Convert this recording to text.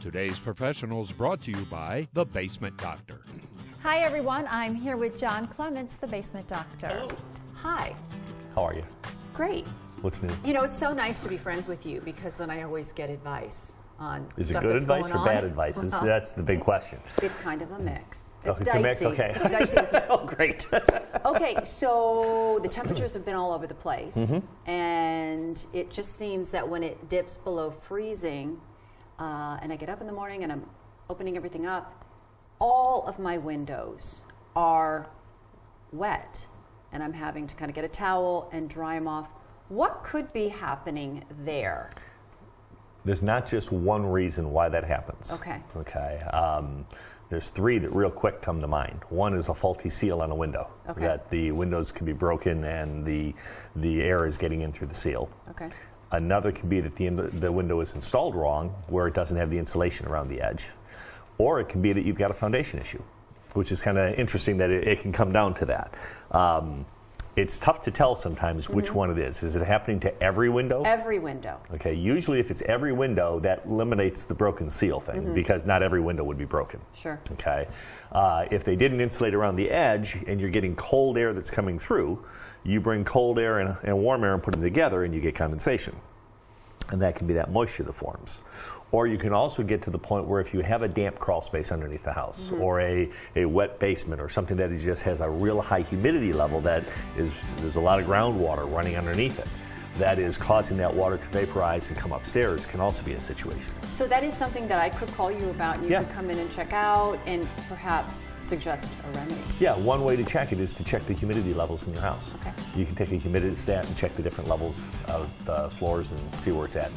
Today's Professionals brought to you by The Basement Doctor. Hi everyone, I'm here with John Clements, the Basement Doctor. Hello. Hi. How are you? Great. What's new? You know, it's so nice to be friends with you because then I always get advice on Is it stuff good that's advice going or on. bad advice? That's the big question. It's kind of a mix. Oh, It's it's dicey. a mix? Okay. It's dicey. Oh, great. Okay, so the temperatures have been all over the place, and it just seems that when it dips below freezing, and I get up in the morning and I'm opening everything up, all of my windows are wet, and I'm having to kind of get a towel and dry them off. What could be happening there? There's not just one reason why that happens. Okay. Okay. There's three that real quick come to mind. One is a faulty seal on a window. Okay. That the windows can be broken and the air is getting in through the seal. Okay. Another can be that the window is installed wrong, where it doesn't have the insulation around the edge. Or it can be that you've got a foundation issue, which is kind of interesting that it can come down to that. It's tough to tell sometimes which one it is. Is it happening to every window? Every window. Okay, usually if it's every window, that eliminates the broken seal thing because not every window would be broken. Sure. Okay, if they didn't insulate around the edge and you're getting cold air that's coming through, you bring cold air and warm air and put them together and you get condensation. And that can be that moisture that forms. Or you can also get to the point where if you have a damp crawl space underneath the house or a wet basement or something that just has a real high humidity level that there's a lot of groundwater running underneath it, that is causing that water to vaporize and come upstairs can also be a situation. So that is something that I could call you about, and you could come in and check out and perhaps suggest a remedy. Yeah, one way to check it is to check the humidity levels in your house. Okay. You can take a humidity stat and check the different levels of the floors and see where it's at.